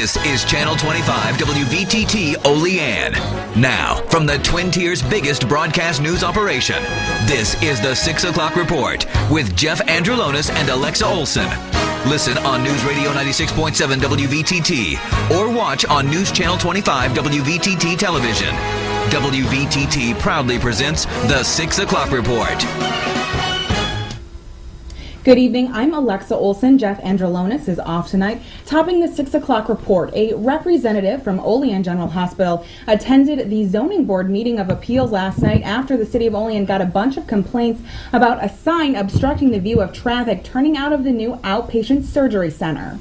This is Channel 25 WVTT Olean. Now, from the Twin Tiers' biggest broadcast news operation, this is the 6 o'clock report with Jeff Andrulonis and Alexa Olson. Listen on News Radio 96.7 WVTT or watch on News Channel 25 WVTT television. WVTT proudly presents the 6 o'clock report. Good evening, I'm Alexa Olson. Jeff Andrulonis is off tonight. Topping the 6 o'clock report, a representative from Olean General Hospital attended the zoning board meeting of appeals last night after the city of Olean got a bunch of complaints about a sign obstructing the view of traffic turning out of the new outpatient surgery center.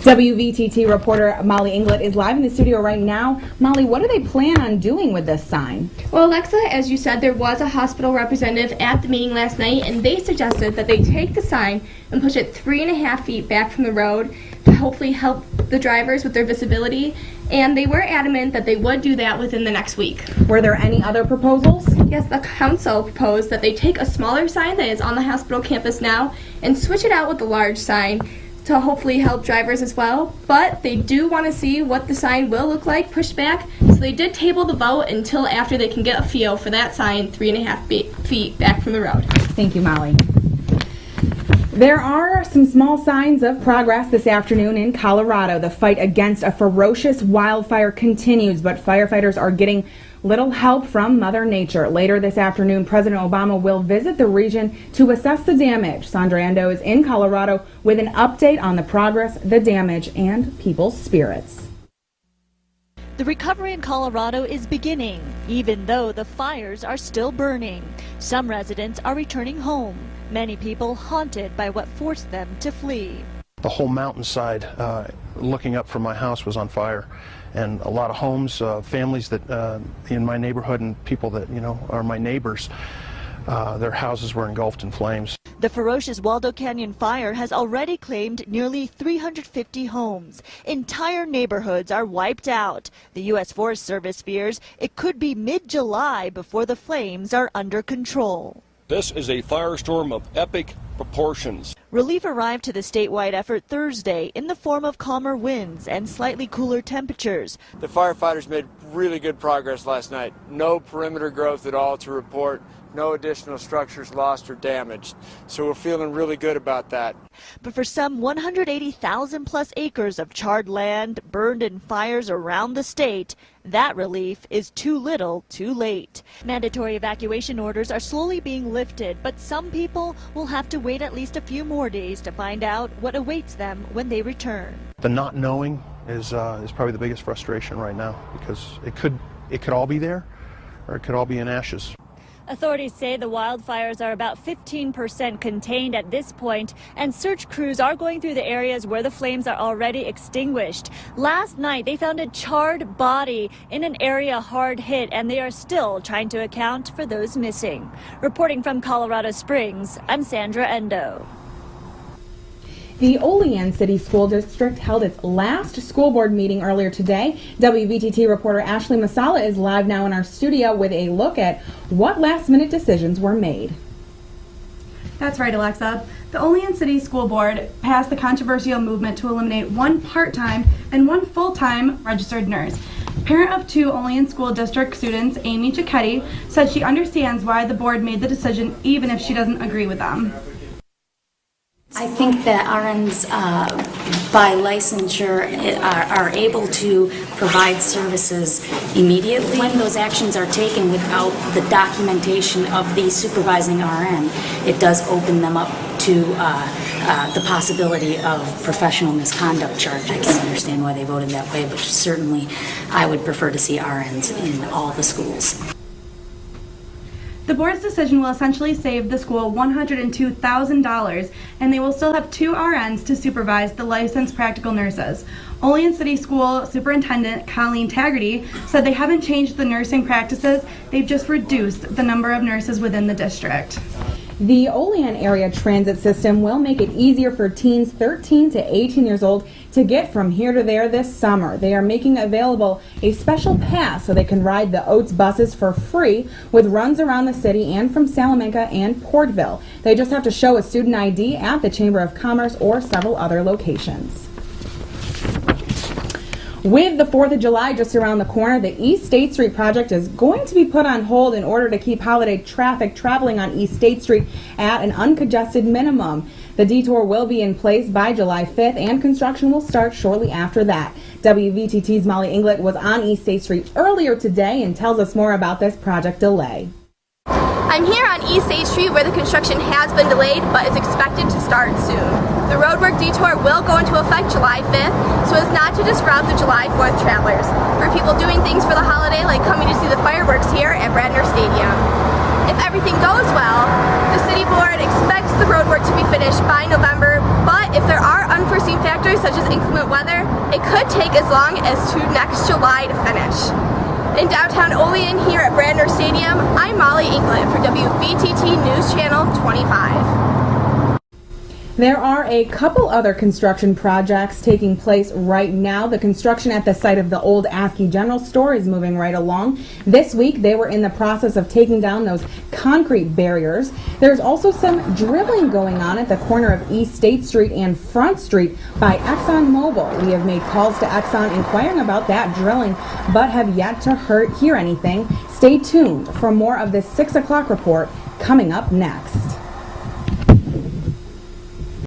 WVTT reporter Molly Inglut is live in the studio right now. Molly, what do they plan on doing with this sign? Well, Alexa, as you said, there was a hospital representative at the meeting last night, and they suggested that they take the sign and push it 3.5 feet back from the road to hopefully help the drivers with their visibility. And they were adamant that they would do that within the next week. Were there any other proposals? Yes, the council proposed that they take a smaller sign that is on the hospital campus now and switch it out with a large sign to hopefully help drivers as well, but they do want to see what the sign will look like pushed back, so they did table the vote until after they can get a feel for that sign 3.5 feet back from the road. Thank you, Molly. There are some small signs of progress this afternoon in Colorado. The fight against a ferocious wildfire continues, but firefighters are getting little help from Mother Nature. Later this afternoon, President Obama will visit the region to assess the damage. Sandra Endo is in Colorado with an update on the progress, the damage, and people's spirits. The recovery in Colorado is beginning, even though the fires are still burning. Some residents are returning home, many people haunted by what forced them to flee. The whole mountainside looking up from my house was on fire, and a lot of homes, families that in my neighborhood and people that are my neighbors, their houses were engulfed in flames. The ferocious Waldo Canyon fire has already claimed nearly 350 homes. Entire neighborhoods are wiped out. The U.S. Forest Service fears it could be mid-July before the flames are under control. This is a firestorm of epic proportions. Relief arrived to the statewide effort Thursday in the form of calmer winds and slightly cooler temperatures. The firefighters made really good progress last night. No perimeter growth at all to report. No additional structures lost or damaged. So we're feeling really good about that. But for some 180,000 plus acres of charred land burned in fires around the state, that relief is too little, too late. Mandatory evacuation orders are slowly being lifted, but some people will have to wait at least a few more days to find out what awaits them when they return. The not knowing is probably the biggest frustration right now, because it could all be there, or it could all be in ashes. Authorities say the wildfires are about 15% contained at this point, and search crews are going through the areas where the flames are already extinguished. Last night, they found a charred body in an area hard hit, and they are still trying to account for those missing. Reporting from Colorado Springs, I'm Sandra Endo. The Olean City School District held its last school board meeting earlier today. WVTT reporter Ashley Masala is live now in our studio with a look at what last-minute decisions were made. That's right, Alexa. The Olean City School Board passed the controversial movement to eliminate one part-time and one full-time registered nurse. Parent of 2 Olean School District students, Amy Cicchetti, said she understands why the board made the decision even if she doesn't agree with them. I think that RNs, by licensure, are able to provide services immediately. When those actions are taken without the documentation of the supervising RN, it does open them up to the possibility of professional misconduct charge. I can understand why they voted that way, but certainly I would prefer to see RNs in all the schools. The board's decision will essentially save the school $102,000, and they will still have 2 RNs to supervise the licensed practical nurses. Olean City School Superintendent Colleen Taggarty said they haven't changed the nursing practices, they've just reduced the number of nurses within the district. The Olean area transit system will make it easier for teens 13 to 18 years old to get from here to there this summer. They are making available a special pass so they can ride the Oats buses for free with runs around the city and from Salamanca and Portville. They just have to show a student ID at the Chamber of Commerce or several other locations. With the 4th of July just around the corner, the East State Street project is going to be put on hold in order to keep holiday traffic traveling on East State Street at an uncongested minimum. The detour will be in place by July 5th and construction will start shortly after that. WVTT's Molly Inglut was on East State Street earlier today and tells us more about this project delay. I'm here on East State Street where the construction has been delayed but is expected to start soon. The roadwork detour will go into effect July 5th so as not to disrupt the July 4th travelers. For people doing things for the holiday like coming to see the fireworks here at Bradner Stadium. If everything goes well, the city board expects the roadwork to be finished by November, but if there are unforeseen factors such as inclement weather, it could take as long as to next July to finish. In downtown Olean here at Bradner Stadium, I'm Molly Inglut for WVTT News Channel 25. There are a couple other construction projects taking place right now. The construction at the site of the old ASCII General Store is moving right along. This week they were in the process of taking down those concrete barriers. There's also some drilling going on at the corner of East State Street and Front Street by ExxonMobil. We have made calls to Exxon inquiring about that drilling, but have yet to hear anything. Stay tuned for more of this 6 o'clock report coming up next.